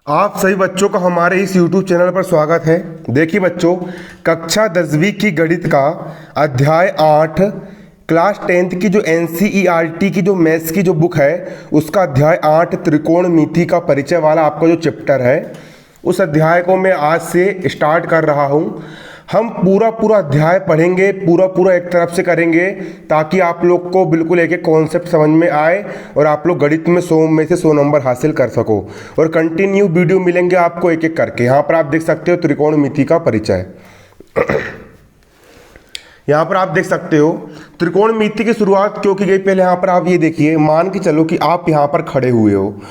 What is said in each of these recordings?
आप सभी बच्चों का हमारे इस YouTube चैनल पर स्वागत है। देखिए बच्चों, कक्षा 10वीं की गणित का अध्याय 8 क्लास 10th की जो NCERT की जो मैथ्स की जो बुक है उसका अध्याय 8 त्रिकोणमिति का परिचय वाला आपका जो चैप्टर है उस अध्याय को मैं आज से स्टार्ट कर रहा हूँ। हम पूरा अध्याय पढ़ेंगे, पूरा एक तरफ से करेंगे ताकि आप लोग को बिल्कुल एक एक कॉन्सेप्ट समझ में आए और आप लोग गणित में 100 में से 100 नंबर हासिल कर सको। और कंटिन्यू वीडियो मिलेंगे आपको एक एक करके। यहाँ पर आप देख सकते हो त्रिकोणमिति का परिचय। यहाँ पर आप देख सकते हो त्रिकोणमिति की शुरुआत क्यों की गई। पहले यहाँ पर आप ये देखिए, मान के चलो कि आप यहाँ पर खड़े हुए हो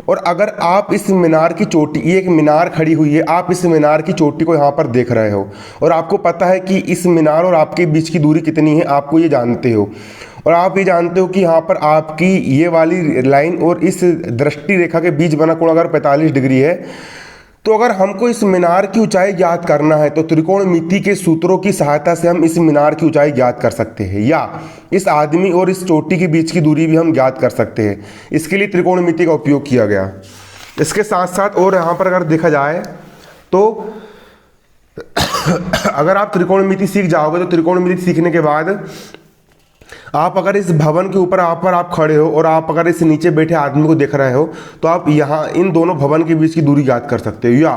और अगर आप इस मीनार की चोटी, ये एक मीनार खड़ी हुई है, आप इस मीनार की चोटी को यहाँ पर देख रहे हो और आपको पता है कि इस मीनार और आपके बीच की दूरी कितनी है, आपको ये जानते हो। और आप ये जानते हो कि यहाँ पर आपकी ये वाली लाइन और इस दृष्टि रेखा के बीच बना कोण अगर 45 डिग्री है, तो अगर हमको इस मीनार की ऊंचाई ज्ञात करना है तो त्रिकोणमिति के सूत्रों की सहायता से हम इस मीनार की ऊंचाई ज्ञात कर सकते हैं, या इस आदमी और इस चोटी के बीच की दूरी भी हम ज्ञात कर सकते हैं। इसके लिए त्रिकोणमिति का उपयोग किया गया। इसके साथ साथ और यहाँ पर अगर देखा जाए तो अगर आप त्रिकोणमिति सीख जाओगे तो त्रिकोणमिति सीखने के बाद आप अगर इस भवन के ऊपर आप खड़े हो और आप अगर इस नीचे बैठे आदमी को देख रहे हो तो आप यहाँ इन दोनों भवन के बीच की दूरी ज्ञात कर सकते हो। या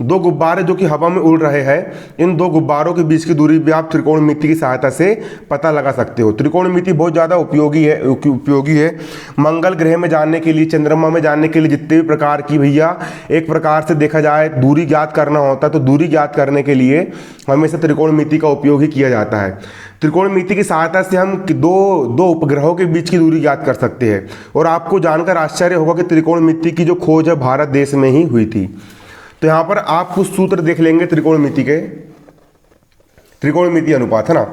दो गुब्बारे जो कि हवा में उड़ रहे हैं, इन दो गुब्बारों के बीच की दूरी भी आप त्रिकोणमिति की सहायता से पता लगा सकते हो। त्रिकोणमिति बहुत ज़्यादा उपयोगी है मंगल ग्रह में जाने के लिए, चंद्रमा में जाने के लिए, जितने भी प्रकार की भैया एक प्रकार से देखा जाए दूरी ज्ञात करना होता है तो दूरी ज्ञात करने के लिए हमेशा त्रिकोणमिति का उपयोग ही किया जाता है। त्रिकोणमिति की सहायता से हम दो उपग्रहों के बीच की दूरी ज्ञात कर सकते हैं। और आपको जानकर आश्चर्य होगा कि त्रिकोणमिति की जो खोज है भारत देश में ही हुई थी। तो यहाँ पर आप कुछ सूत्र देख लेंगे त्रिकोणमिति के, त्रिकोणमिति अनुपात है ना।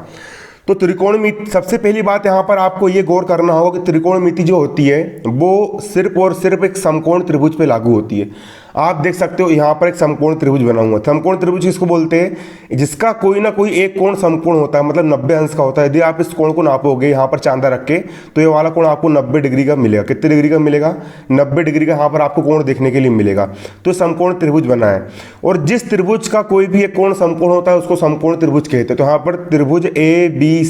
तो त्रिकोणमिति, सबसे पहली बात यहाँ पर आपको ये गौर करना होगा कि त्रिकोणमिति जो होती है वो सिर्फ और सिर्फ एक समकोण त्रिभुज पे लागू होती है। आप देख सकते हो यहाँ पर एक समकोण त्रिभुज बना हुआ है। समकोण त्रिभुज किसको बोलते हैं? जिसका कोई ना कोई एक कोण समकोण होता है, मतलब 90 अंश का होता है। यदि आप इस कोण को नापोगे यहाँ पर चांदा रख के तो ये वाला कोण आपको 90 डिग्री का मिलेगा। कितने डिग्री का मिलेगा? 90 डिग्री का यहाँ पर आपको कोण देखने के लिए मिलेगा। तो समकोण त्रिभुज बना है और जिस त्रिभुज का कोई भी एक कोण समकोण होता है उसको समकोण त्रिभुज कहते हैं। तो यहाँ पर त्रिभुज ए बी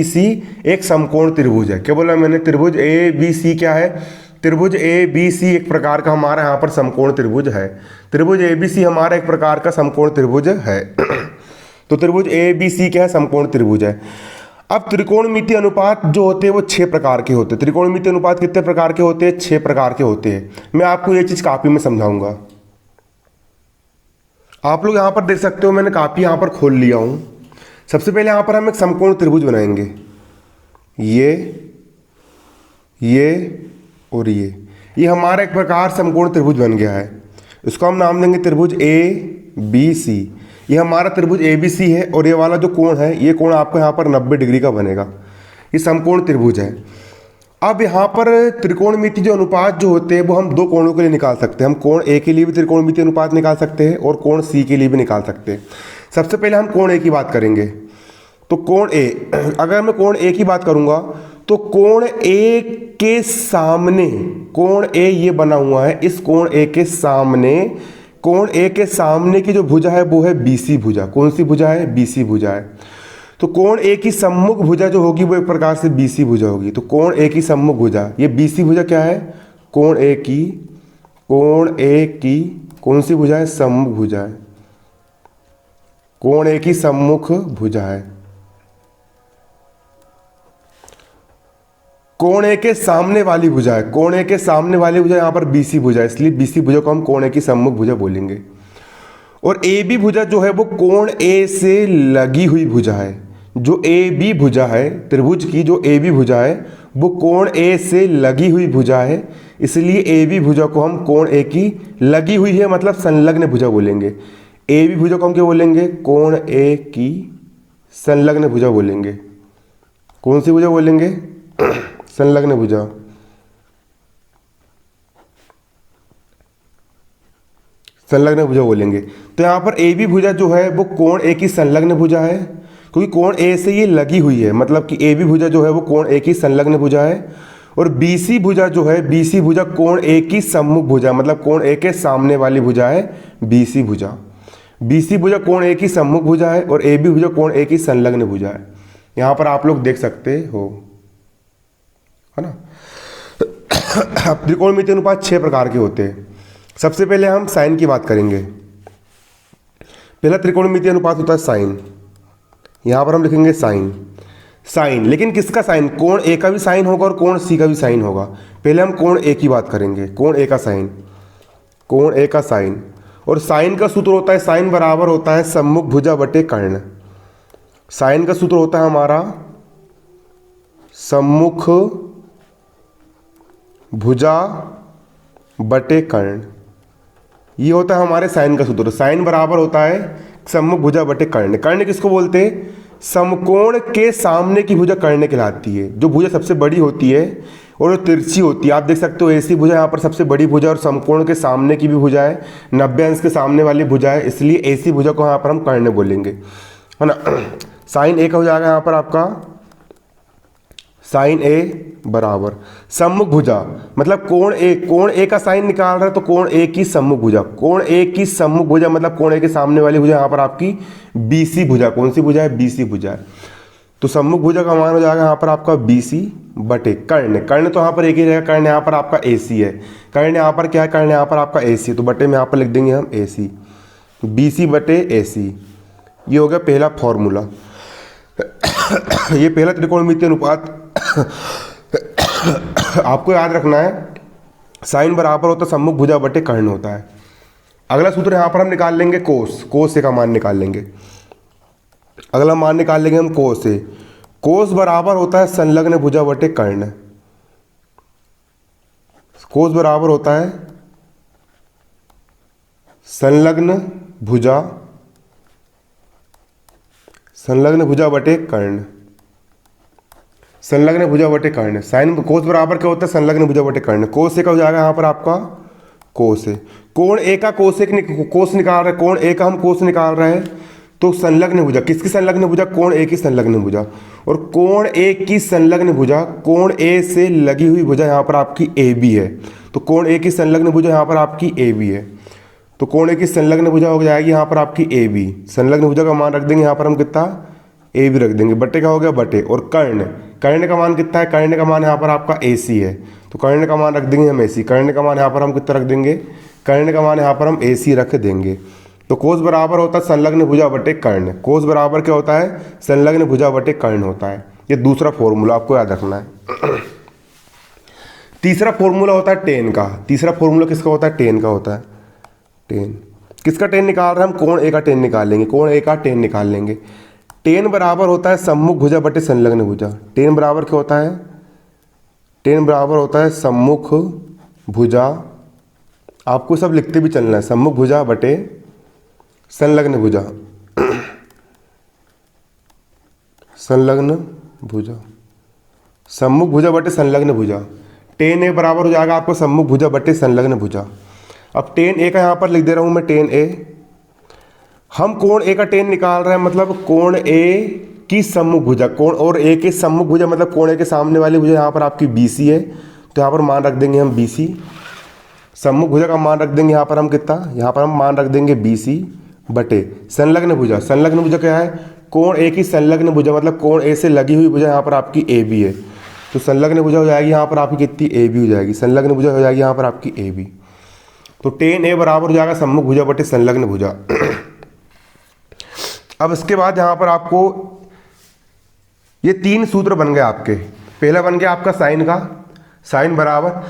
सी एक समकोण त्रिभुज है। क्या बोला मैंने? त्रिभुज ए बी सी क्या है? त्रिभुज ए बी सी एक प्रकार का हमारा यहाँ पर समकोण त्रिभुज है। त्रिभुज ए बी सी हमारा एक प्रकार का समकोण त्रिभुज है। तो त्रिभुज ए बी सी क्या है? समकोण त्रिभुज है। अब त्रिकोणमिति अनुपात जो होते हैं वो 6 प्रकार के होते हैं। त्रिकोणमिति अनुपात कितने प्रकार के होते हैं? 6 प्रकार के होते हैं। मैं आपको ये चीज कॉपी में समझाऊंगा। आप लोग यहाँ पर देख सकते हो, मैंने कॉपी यहाँ पर खोल लिया हूँ। सबसे पहले यहाँ पर हम एक समकोण त्रिभुज बनाएंगे, ये और ये हमारा एक प्रकार समकोण त्रिभुज बन गया है। इसको हम नाम देंगे त्रिभुज ए बी सी। ये हमारा त्रिभुज ए बी सी है और ये वाला जो कोण है ये कोण आपको यहाँ पर 90 डिग्री का बनेगा। ये समकोण त्रिभुज है। अब यहाँ पर त्रिकोणमिति जो अनुपात जो होते हैं वो हम दो कोणों के लिए निकाल सकते हैं। हम कोण ए के लिए भी त्रिकोणमिति अनुपात निकाल सकते हैं और कोण सी के लिए भी निकाल सकते हैं। सबसे पहले हम कोण ए की बात करेंगे। तो कोण ए, अगर मैं कोण ए की बात करूंगा तो कोण ए के सामने, कोण ए ये बना हुआ है, इस कोण ए के सामने, कोण ए के सामने की जो भुजा है वो है बीसी भुजा। कौन सी भुजा है? बीसी भुजा है। तो कोण ए की सम्मुख भुजा जो होगी वो एक प्रकार से बीसी भुजा होगी। तो कोण ए की सम्मुख भुजा, ये बीसी भुजा क्या है? कोण ए की कौन सी भुजा है? सम्मुख भुजा है। कोण ए की सम्मुख भुजा है। कोण ए के सामने वाली भुजा है, कोण ए के सामने वाली भुजा यहाँ पर बीसी भुजा है, इसलिए बीसी भुजा को हम कोण ए की सम्मुख भुजा बोलेंगे। और ए बी भुजा जो है वो कोण ए से लगी हुई भुजा है। जो ए बी भुजा है त्रिभुज की, जो ए बी भुजा है वो कोण ए से लगी हुई भुजा है, इसलिए ए बी भुजा को हम कोण ए की लगी हुई है मतलब संलग्न भुजा बोलेंगे। ए बी भुजा को हम क्या बोलेंगे? कोण ए की संलग्न भुजा बोलेंगे। कौन सी भुजा बोलेंगे? संलग्न भुजा। संलग्न भुजा बोलेंगे। तो यहाँ पर ए बी भुजा जो है वो कोण ए की संलग्न भुजा है, क्योंकि कोण ए से ये लगी हुई है, मतलब कि ए बी भुजा जो है वो कोण ए की संलग्न भुजा है। और बीसी भुजा जो है, बीसी भुजा कोण ए की सम्मुख भुजा, मतलब कोण ए के सामने वाली भुजा है बीसी भुजा। बीसी भुजा कोण ए की सम्मुख भुजा है और ए बी भुजा कोण ए की संलग्न भुजा है। यहां पर आप लोग देख सकते हो, है ना। अब त्रिकोणमितीय अनुपात 6 प्रकार के होते हैं। सबसे पहले हम साइन की बात करेंगे। पहला त्रिकोणमितीय अनुपात होता है साइन। यहां पर हम लिखेंगे साइन, साइन, लेकिन किसका साइन? कोण ए का भी साइन होगा और कोण सी का भी साइन होगा। पहले हम कोण ए की बात करेंगे, कोण ए का साइन, कोण ए का साइन। और साइन का सूत्र होता है, साइन बराबर होता है सम्मुख भुजा बटे कर्ण। साइन का सूत्र होता है हमारा सम्मुख भुजा बटे कर्ण। ये होता है हमारे साइन का सूत्र। साइन बराबर होता है सम्मुख भुजा बटे कर्ण। कर्ण किसको बोलते हैं? समकोण के सामने की भुजा कर्ण कहलाती है। जो भुजा सबसे बड़ी होती है और जो तिरछी होती है, आप देख सकते हो ऐसी भुजा यहाँ पर सबसे बड़ी भुजा और समकोण के सामने की भी भुजा है, 90 अंश के सामने वाली भुजा है, इसलिए ऐसी भुजा को यहाँ पर हम कर्ण बोलेंगे, है ना। साइन ए का हो जाएगा यहाँ पर आपका साइन ए बराबर सम्मुख भुजा, मतलब कोण ए, कोण ए का साइन निकाल रहा है तो कोण ए की सम्मुख भुजा, कोण ए की सम्मुख भुजा मतलब कोण ए के सामने वाली भुजा यहाँ पर आपकी बीसी भुजा। कौन सी भुजा है? बीसी भुजा है। तो सम्मुख भुजा का मान हो जाएगा यहाँ पर आपका बीसी बटे कर्ण। कर्ण तो यहाँ पर एक ही रहेगा, कर्ण यहाँ पर आपका एसी है। कर्ण यहाँ पर क्या है? कर्ण यहाँ पर आपका एसी है, तो बटे में यहाँ पर लिख देंगे हम एसी, बीसी बटे एसी। ये हो गया पहला फॉर्मूला। ये पहला त्रिकोणमितीय अनुपात आपको याद रखना है, साइन बराबर होता है सम्मुख भुजा बटे कर्ण होता है। अगला सूत्र यहाँ पर हम निकाल लेंगे कोस, कोस ए का मान निकाल लेंगे। अगला मान निकाल लेंगे हम कोस ए। कोस बराबर होता है संलग्न भुजा बटे कर्ण। कोस बराबर होता है संलग्न भुजा, संलग्न भुजा बटे कर्ण, संलग्न भुजा बटे कर्ण। साइन कोस बराबर क्या होता है? संलग्न भुजा बटे कर्ण। कोस ए का हो जाएगा यहाँ पर आपका कोस ए। कोण ए का कोस कोस निकाल रहे हैं, कोण ए का हम कोस निकाल रहे हैं, तो संलग्न भुजा, किसकी संलग्न भुजा? कोण ए की संलग्न भुजा। और कोण ए की संलग्न भुजा, कोण ए से लगी हुई भुजा यहाँ पर आपकी ए बी है, तो कोण ए की संलग्न भुजा यहाँ पर आपकी ए बी है, तो कोण ए की संलग्न भुजा हो जाएगी यहाँ पर आपकी ए बी। संलग्न भुजा का मान रख देंगे यहाँ पर हम कितना? ए बी रख देंगे, बटे का हो गया बटे। और कर्ण, कर्ण का मान कितना है? कर्ण का मान यहाँ पर आपका ए सी है, तो कर्ण का मान रख देंगे हम ए सी। कर्ण का मान यहाँ पर हम कितना रख देंगे? कर्ण का मान यहाँ पर हम ए सी रख देंगे। तो कोस बराबर होता है संलग्न भुजा बटे कर्ण। कोस बराबर क्या होता है? संलग्न भुजा बटे कर्ण होता है। ये दूसरा फॉर्मूला आपको याद रखना है। तीसरा फॉर्मूला होता है टेन का। तीसरा फॉर्मूला किसका होता है? टेन का होता है। टेन किसका टेन निकाल रहे हैं हम? कोण ए का टेन निकाल लेंगे, कोण ए का टेन निकाल लेंगे। टेन बराबर होता है सम्मुख भुजा बटे संलग्न भुजा। टेन बराबर क्या होता है? टेन बराबर होता है सम्मुख भुजा, आपको सब लिखते भी चलना है, सम्मुख भुजा बटे संलग्न भुजा, संलग्न भुजा, सम्मुख भुजा बटे संलग्न भुजा। टेन ए बराबर हो जाएगा आपको सम्मुख भुजा बटे संलग्न भुजा। अब टेन ए का यहाँ पर लिख दे रहा हूँ मैं, टेन ए। हम कोण ए का टेन निकाल रहे हैं, मतलब कोण ए की सम्मुख भुजा, कोण और ए के सम्मुख भुजा मतलब कोण ए के सामने वाली भुजा यहाँ पर आपकी बीसी है, तो यहाँ पर मान रख देंगे हम बीसी। सम्मुख भुजा का मान रख देंगे यहाँ पर हम कितना? यहाँ पर हम मान रख देंगे बीसी बटे संलग्न भुजा। संलग्न भुजा क्या है? कोण ए की संलग्न भुजा मतलब कोण ए से लगी हुई भुजा यहाँ पर आपकी ए बी है, तो संलग्न भुजा हो जाएगी यहाँ पर आपकी कितनी? ए बी हो जाएगी। संलग्न भुजा हो जाएगी यहाँ पर आपकी ए बी। तो टेन ए बराबर हो जाएगा सम्मुख भुजा बटे संलग्न भुजा। अब इसके बाद यहाँ पर आपको ये तीन सूत्र बन गए आपके। पहला बन गया आपका साइन का, साइन बराबर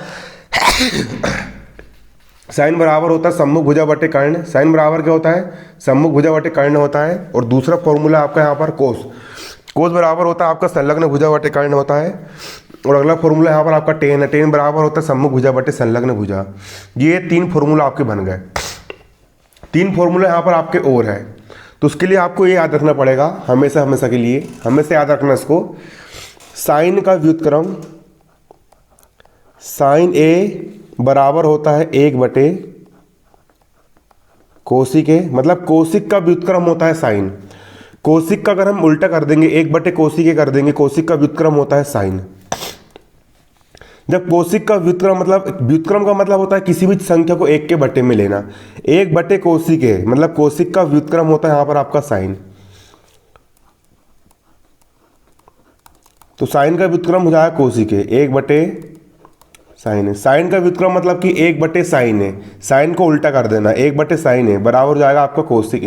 साइन बराबर होता है सम्मुख भुजा बटे कर्ण। साइन बराबर क्या होता है? सम्मुख भुजा बटे कर्ण होता है। और दूसरा फॉर्मूला आपका यहाँ पर कोस, कोस बराबर होता है आपका संलग्न भुजा बटे कर्ण होता है। और अगला फॉर्मूला यहाँ पर आपका टेन है, टेन बराबर होता है सम्मुख भुजा बटे संलग्न भुजा। ये तीन फॉर्मूला आपके बन गए। तीन फॉर्मूला यहाँ पर आपके और है, तो उसके लिए आपको ये याद रखना पड़ेगा हमेशा, हमेशा के लिए हमेशा याद रखना इसको। साइन का व्युत्क्रम, साइन ए बराबर होता है 1 बटे कोसिक ए, मतलब कोसिक का व्युत्क्रम होता है साइन। कोसिक का अगर हम उल्टा कर देंगे, 1 बटे कोसिक ए कर देंगे, कोसिक का व्युत्क्रम होता है साइन। जब कोशिक का व्युत्क्रम का मतलब होता है किसी भी संख्या को एक के बटे में लेना। एक बटे कोशिक है मतलब कोशिक का व्युत्क्रम होता है यहाँ पर आपका साइन। तो साइन का व्युत्क्रम हो जाएगा कोशिक है, एक बटे साइन है। साइन का व्युत्क्रम मतलब कि एक बटे साइन है, साइन को उल्टा कर देना, एक बटे साइन है बराबर हो जाएगा आपका कोशिक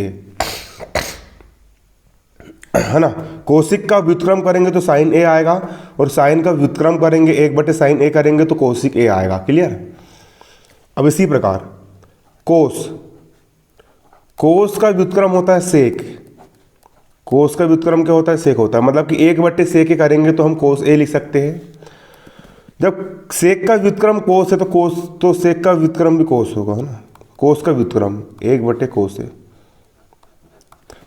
है ना। कोशिक का व्युत्क्रम करेंगे तो साइन ए आएगा, और साइन का व्युत्क्रम करेंगे एक बटे साइन ए करेंगे तो कोशिक ए आएगा। क्लियर। अब इसी प्रकार कोस का व्युत्क्रम होता है सेक। कोस का व्युत्क्रम क्या होता है? सेक होता है। मतलब कि एक बटे सेक ए करेंगे तो हम कोस ए लिख सकते हैं। जब सेक का व्युत्क्रम कोस है तो सेक का व्युत्क्रम भी कोस होगा, है ना। कोस का व्युत्क्रम एक बटे कोस ए,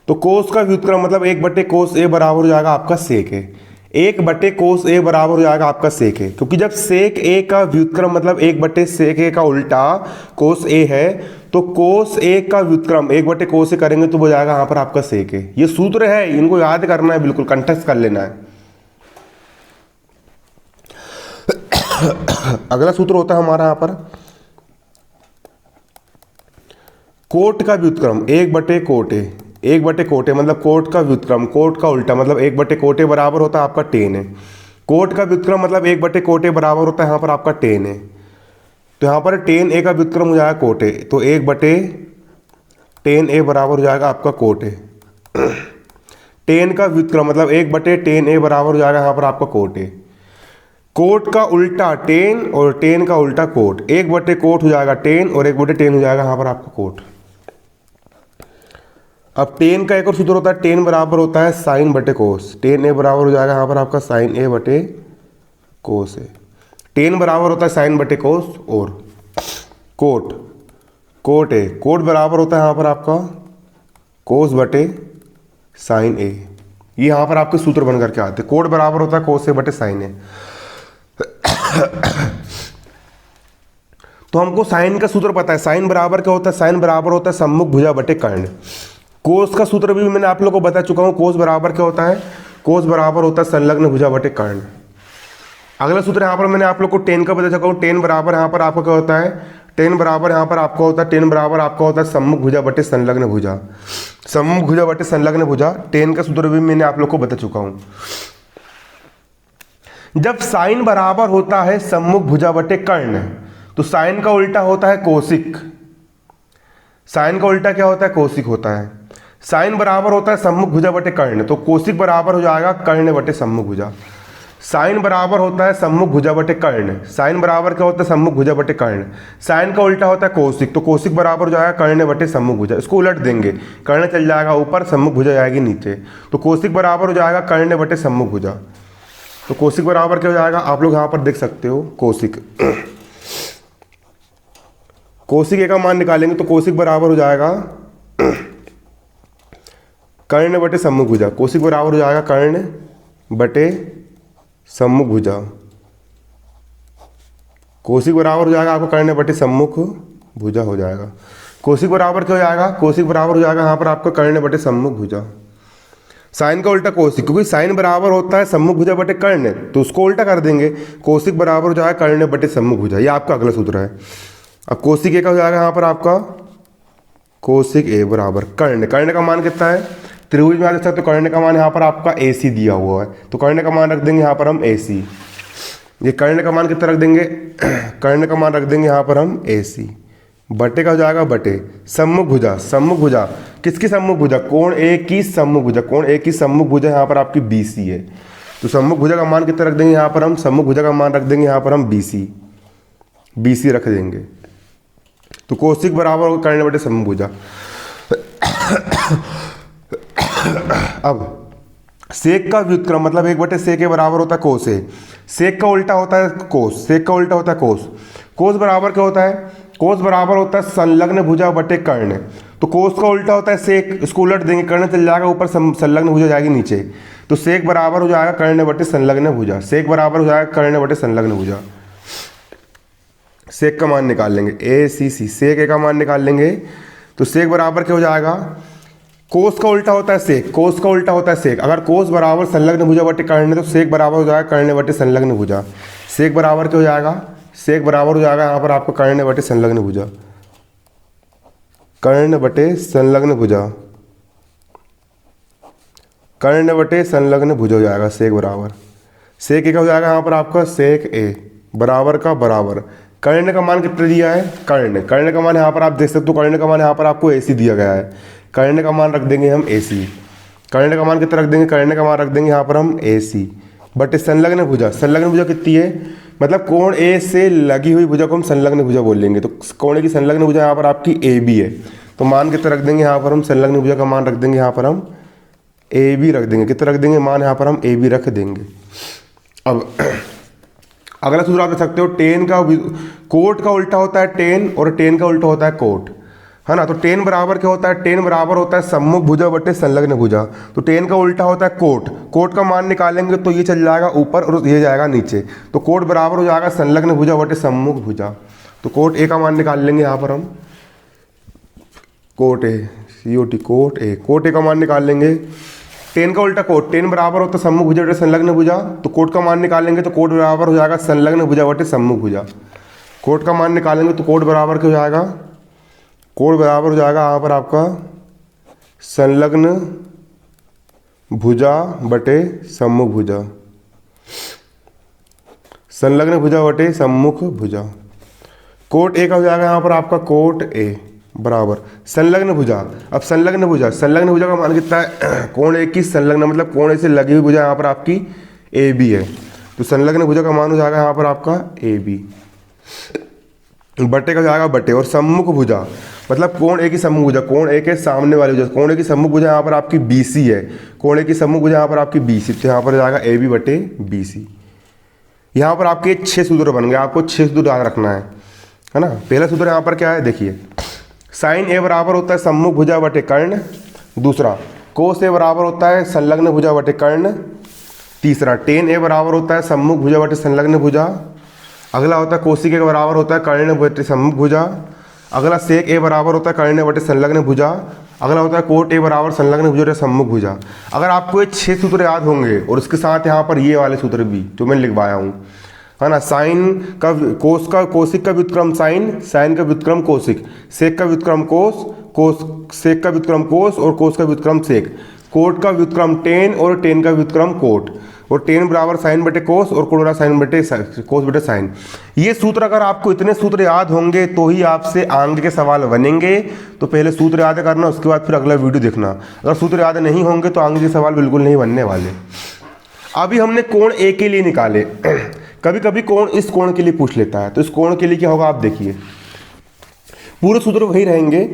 तो कोस का व्युत्क्रम मतलब एक बटे कोस ए बराबर हो जाएगा आपका सेक ए। एक बटे कोस ए बराबर हो जाएगा आपका सेक ए, क्योंकि जब सेक ए का व्युत्क्रम मतलब एक बटे सेक ए का उल्टा कोस ए है, तो कोस ए का व्युत्क्रम एक बटे कोस ए करेंगे तो हो जाएगा यहाँ पर आपका सेक ए। ये सूत्र है, इनको याद करना है, बिल्कुल कंठस्थ कर लेना है। अगला सूत्र होता है हमारा यहाँ पर कोट का व्युत्क्रम एक बटे कोट ए। एक बटे कोट ए मतलब कोट का व्युत्क्रम, कोट का उल्टा मतलब एक बटे कोट ए बराबर होता है आपका टेन है। कोट का व्युत्क्रम मतलब एक बटे कोट ए बराबर होता है यहाँ पर आपका टेन है। तो यहाँ पर टेन ए का व्युत्क्रम हो जाएगा कोट ए, तो एक बटे टेन ए बराबर हो जाएगा आपका कोट ए। टेन का व्युत्क्रम मतलब एक बटे टेन ए बराबर हो जाएगा यहाँ पर आपका कोट ए। कोट का उल्टा टेन और टेन का उल्टा कोट, एक बटे कोट हो जाएगा टेन और एक बटे टेन हो जाएगा यहाँ पर आपका कोट। अब टेन का एक और सूत्र होता है, टेन बराबर होता है साइन बटे कोस। टेन ए बराबर हो जाएगा यहाँ पर आपका साइन ए बटे कोस ए। टेन बराबर होता है साइन बटे कोस, और कोट ए, कोट बराबर होता है यहाँ पर आपका कोस बटे साइन ए। ये यहाँ पर आपके सूत्र बन करके आते हैं। कोट बराबर होता है कोस ए बटे साइन ए। तो हमको साइन का सूत्र पता है। साइन बराबर क्या होता है? साइन बराबर होता है सम्मुख भुजा बटे कर्ण। कोस का सूत्र भी मैंने आप लोगों को बता चुका हूं। कोस बराबर क्या होता है? कोस बराबर होता है संलग्न भुजा बटे कर्ण। अगला सूत्र यहाँ पर मैंने आप लोग को टेन का बता चुका हूँ। टेन बराबर यहाँ पर आपका क्या होता है? टेन बराबर यहाँ पर आपका होता है, टेन बराबर आपका होता है सम्मुख भुजा बटे संलग्न भुजा। सम्मुख भुजा बटे संलग्न भुजा, टेन का सूत्र भी मैंने आप लोग को बता चुका हूँ। जब साइन बराबर होता है सम्मुख भुजा बटे कर्ण, तो साइन का उल्टा होता है कोशिक। साइन का उल्टा क्या होता है? कोशिक होता है। साइन बराबर होता है सम्मुख भुजा बटे कर्ण, तो कोशिक बराबर हो जाएगा कर्ण बटे सम्मुख भुजा। साइन बराबर होता है सम्मुख भुजा बटे कर्ण। साइन बराबर क्या होता है? सम्मुख भुजा बटे कर्ण। साइन का उल्टा होता है कोशिक, तो कोशिक बराबर हो जाएगा कर्ण बटे सम्मुख भुजा। इसको उलट देंगे, कर्ण चल जाएगा ऊपर, सम्मुख भुजा जाएगी नीचे, तो कोशिक बराबर हो जाएगा कर्ण बटे सम्मुख भुजा। तो कोशिक बराबर क्या हो जाएगा? आप लोग यहाँ पर देख सकते हो कोशिक। कोशिक ए का मान निकालेंगे तो कोशिक बराबर हो जाएगा कर्ण बटे सम्मुख भुजा। कोशिक बराबर हो जाएगा कर्ण बटे सम्मुख भुजा। कोशिक बराबर हो जाएगा आपका कर्ण बटे सम्मुख भुजा हो जाएगा। कोशिक बराबर क्या हो जाएगा? कोशिक बराबर हो जाएगा यहाँ पर आपका कर्ण बटे सम्मुख भुजा। साइन का उल्टा कोशिक, क्योंकि साइन बराबर होता है सम्मुख भुजा बटे कर्ण, तो उसको उल्टा कर देंगे। कोशिक बराबर हो जाएगा कर्ण बटे सम्मुख भुजा। ये आपका अगला सूत्र है। अब कोशिक ए का हो जाएगा यहाँ पर आपका कोशिक ए बराबर कर्ण। कर्ण का मान कितना है? त्रिभुज में आ सकते, तो कर्ण का मान यहाँ पर आपका ए सी दिया हुआ है, तो कर्ण का मान रख देंगे यहाँ पर हम ए सी। ये कर्ण का मान कितना रख देंगे? कर्ण का मान रख देंगे यहाँ पर हम ए सी। बटे का हो जाएगा बटे सम्मुख भुजा। सम्मुख भुजा किसकी सम्मुख भुजा? कोण ए की सम्मुख भुजा। कोण ए की सम्मुख भुजा यहाँ पर आपकी बी सी है, तो सम्मुख भुजा का मान कितना रख देंगे यहाँ पर हम? सम्मुख भुजा का मान रख देंगे यहाँ पर हम बी सी। बी सी रख देंगे, तो कोशिक बराबर होगा कर्ण बटे सम्मुख भुजा। अब सेक का व्युत्क्रम मतलब एक बटे सेक के बराबर होता है कोस ए। सेक का उल्टा होता है कोस। सेक का उल्टा होता है कोस। कोस बराबर क्या होता है? कोस बराबर होता है संलग्न भुजा बटे कर्ण। तो कोस का उल्टा होता है सेक, इसको उलट देंगे, कर्ण चल जाएगा ऊपर, संलग्न भुजा जाएगी नीचे, तो सेक बराबर हो जाएगा कर्ण बटे संलग्न भुजा। सेक बराबर हो जाएगा कर्ण बटे संलग्न भुजा। सेक का मान निकाल लेंगे ए सी सी। सेक ए का मान निकाल लेंगे तो सेक बराबर क्या हो जाएगा? कोस का उल्टा होता है सेक। कोस का उल्टा होता है सेक। अगर कोस बराबर संलग्न भुजा बटे कर्ण है तो सेक बराबर हो जाएगा कर्ण बटे संलग्न भुजा। सेक बराबर क्या हो जाएगा, सेक बराबर हो जाएगा यहाँ पर आपका कर्ण बटे संलग्न भुजा, कर्ण बटे संलग्न भुजा, कर्ण बटे संलग्न भुजा हो जाएगा सेक बराबर, सेक ए का हो जाएगा यहाँ पर आपका सेक ए बराबर का बराबर, कर्ण का मान कितना दिया है, कर्ण का मान यहाँ पर आप देख सकते हो, कर्ण का मान यहाँ पर आपको AC दिया गया है, कर्ण का मान रख देंगे हम AC, कर्ण का मान कितना रख देंगे, कर्ण का मान रख देंगे यहाँ पर हम AC बटे संलग्न भुजा, संलग्न भुजा कितनी है, मतलब कोण ए से लगी हुई भुजा को हम संलग्न भुजा बोल लेंगे, तो कोण की संलग्न भुजा यहाँ पर आपकी AB है, तो मान कितना रख देंगे यहाँ पर हम, संलग्न भुजा का मान रख देंगे यहाँ पर हम AB रख देंगे, कितना रख देंगे मान यहाँ पर हम AB रख देंगे। अब अगला सूत्र आप देख सकते हो, टेन का कोट का उल्टा होता है टेन और टेन का उल्टा होता है कोट, है ना। तो टेन बराबर क्या होता है, टेन बराबर होता है सम्मुख भुजा बटे संलग्न भुजा, तो टेन का उल्टा होता है कोट, कोट का मान निकालेंगे तो ये चल जाएगा ऊपर और ये जाएगा नीचे, तो कोट बराबर हो जाएगा संलग्न भुजा बटे सम्मुख भुजा, तो कोट ए का मान निकाल लेंगे यहाँ पर हम, cot A COT cot A का मान निकाल लेंगे, टेन का उल्टा कोट, टेन बराबर होता है सम्मुख भुजा बटे संलग्न भुजा, तो कोट का मान निकालेंगे तो कोट बराबर हो जाएगा संलग्न भुजा बटे सम्मुख भुजा, कोट का मान निकालेंगे तो कोट बराबर क्या हो जाएगा, कोट बराबर हो जाएगा यहाँ पर आपका संलग्न भुजा बटे सम्मुख भुजा, संलग्न भुजा बटे सम्मुख भुजा, कोट ए का हो जाएगा यहाँ पर आपका कोट ए बराबर संलग्न भुजा। अब संलग्न भुजा का मान कितना है, कोण ए की संलग्न मतलब कोण ए से लगी हुई भुजा यहाँ पर आपकी AB है, तो संलग्न भुजा का मान हो जाएगा यहाँ पर आपका AB बटे का हो जाएगा बटे, और सम्मुख भुजा मतलब कोण ए की सम्मुख भुजा, कोण ए के सामने वाली भुजा, कोण ए की सम्मुख भुजा यहाँ पर आपकी BC है, कोण ए की सम्मुख भुजा यहाँ पर आपकी BC, तो यहाँ पर जाएगा AB बटे BC। यहाँ पर आपके 6 सूत्र बन गए, आपको 6 सूत्र याद रखना है ना। पहला सूत्र यहाँ पर क्या है देखिए, साइन ए बराबर होता है सम्मुख भुजा बटे कर्ण, दूसरा कोस ए बराबर होता है संलग्न भुजा बटे कर्ण, तीसरा टेन ए बराबर होता है सम्मुख भुजा बटे संलग्न भुजा, अगला होता है कोसिक ए बराबर होता है कर्ण बटे सम्मुख भुजा, अगला सेक ए बराबर होता है कर्ण बटे संलग्न भुजा, अगला होता है कोट ए बराबर संलग्न भुजा बटे सम्मुख भुजा। अगर आपको ये 6 सूत्र याद होंगे और उसके साथ यहाँ पर ये वाले सूत्र भी जो मैंने लिखवाया हूँ, है ना, साइन का कोस का कोसिक का व्युत्क्रम साइन, साइन का व्युत्क्रम कोसिक, सेक का व्युत्क्रम कोस सेक का व्युत्क्रम कोस और कोस का व्युत्क्रम सेक, कोट का व्युत्क्रम टेन और टेन का व्युत्क्रम कोट, और टेन बराबर साइन बटे कोस और कोट बराबर साइन बटे कोस बटे साइन। ये सूत्र अगर आपको इतने सूत्र याद होंगे तो ही आपसे आगे के सवाल बनेंगे, तो पहले सूत्र याद करना, उसके बाद फिर अगला वीडियो देखना। अगर सूत्र याद नहीं होंगे तो आगे के सवाल बिल्कुल नहीं बनने वाले। अभी हमने कोण ए के लिए निकाले, कभी कभी कोण इस कोण के लिए पूछ लेता है, तो इस कोण के लिए क्या होगा आप देखिए, पूरे सूत्र वही रहेंगे,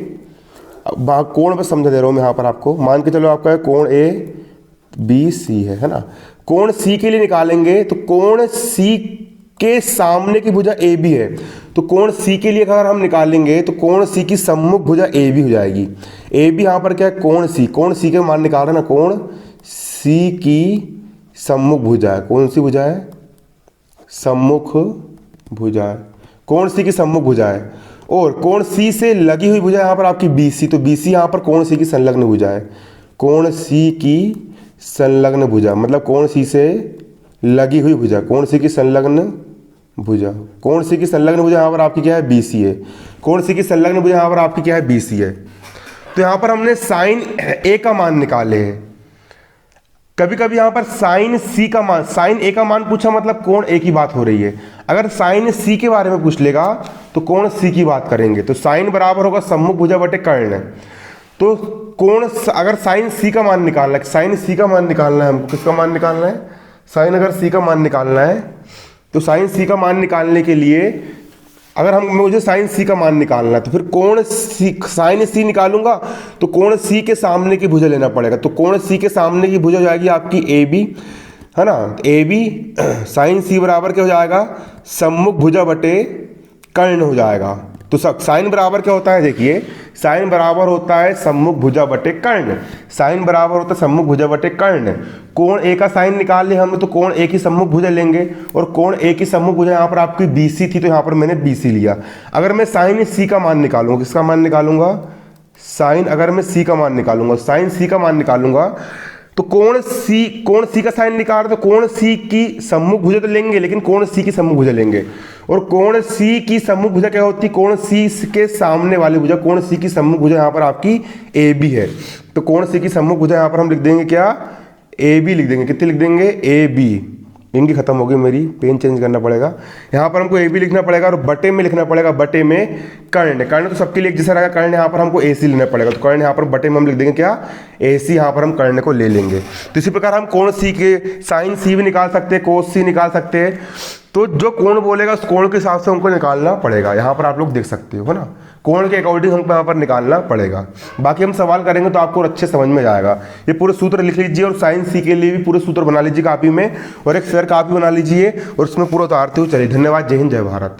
कोण पर समझा दे रहा हूं मैं यहाँ पर आपको। मान के चलो आपका कोण ABC है ना, कोण C के लिए निकालेंगे तो कोण C के सामने की भुजा AB है, तो कोण C के लिए अगर हम निकालेंगे तो कोण C की सम्मुख भुजा AB हो जाएगी। AB यहाँ पर क्या है, कोण C के मान निकाल रहे हैं ना, कोण C की सम्मुख भुजा है, कौन सी भुजा है, सम्मुख भुजा है, कोण C की सम्मुख भुजा है, और कोण C से लगी हुई भुजा यहाँ पर आपकी BC, तो BC यहाँ पर कोण C की संलग्न भुजा है, कोण C की संलग्न भुजा मतलब कोण C से लगी हुई भुजा, कोण C की संलग्न भुजा, कोण C की संलग्न भुजा यहाँ पर आपकी क्या है BC है, कोण C की संलग्न भुजा यहाँ पर आपकी क्या है BC है। तो यहाँ पर हमने साइन A का मान निकाले हैं। कभी कभी यहाँ पर साइन C का मान, साइन A का मान पूछा मतलब कोण A की बात हो रही है। अगर साइन C के बारे में पूछ लेगा तो कोण C की बात करेंगे, तो साइन बराबर होगा सम्मुख भुजा बटे कर्ण। तो कोण अगर साइन C का मान निकालना है, साइन C का मान निकालना है हमको, किसका मान निकालना है, साइन अगर C का मान निकालना है तो साइन C का मान निकालने के लिए अगर मुझे साइन C का मान निकालना है तो फिर कोण C, साइन C निकालूंगा तो कोण C के सामने की भुजा लेना पड़ेगा, तो कोण C के सामने की भुजा हो जाएगी आपकी AB, है ना, AB साइन C बराबर क्या हो जाएगा, सम्मुख भुजा बटे कर्ण हो जाएगा। तो साइन बराबर क्या होता है देखिए, साइन बराबर होता है सम्मुख भुजा बटे कर्ण, साइन बराबर होता है सम्मुख भुजा बटे कर्ण। कोण A का साइन निकाल लिया हमने तो कोण A की सम्मुख भुजा लेंगे, और कोण A की सम्मुख भुजा यहाँ पर आपकी BC थी तो यहाँ पर मैंने BC लिया। अगर मैं साइन C का मान निकालूंगा, किसका मान निकालूंगा, साइन अगर मैं C का मान निकालूंगा, साइन C का मान निकालूंगा तो कोण सी का साइन निकाल तो कोण सी की सम्मुख भुजा तो लेंगे, लेकिन कोण सी की सम्मुख भुजा लेंगे। और कोण सी की सम्मुख भुजा क्या होती है? कोण सी के सामने वाली भुजा। कोण सी की सम्मुख भुजा यहाँ पर आपकी ए बी है। तो कोण सी की सम्मुख भुजा यहाँ पर हम लिख देंगे क्या? ए बी लिख देंगे। कितनी लिख देंगे? A B. इनकी खत्म हो गई, मेरी पेन चेंज करना पड़ेगा। यहाँ पर हमको ए बी लिखना पड़ेगा और बटे में लिखना पड़ेगा, बटे में कर्ण। कर्ण तो सबके लिए एक जैसा रहेगा, कर्ण यहाँ पर हमको ए सी लेना पड़ेगा। तो कर्ण यहाँ पर बटे में हम लिख देंगे क्या? ए सी। यहाँ पर हम कर्ण को ले लेंगे। तो इसी प्रकार हम कोण सी के साइन सी भी निकाल सकते हैं, कोस सी निकाल सकते हैं। तो जो कोण बोलेगा उस कोण के हिसाब से हमको निकालना पड़ेगा। यहाँ पर आप लोग देख सकते हो, है ना, कोण के अकॉर्डिंग हमको यहाँ पर निकालना पड़ेगा। बाकी हम सवाल करेंगे तो आपको अच्छे समझ में जाएगा। ये पूरे सूत्र लिख लीजिए और साइन सी के लिए भी पूरे सूत्र बना लीजिए कॉपी में, और एक फेयर कॉपी बना लीजिए और उसमें पूरा उतारते हुए चलिए। धन्यवाद। जय हिंद, जय भारत।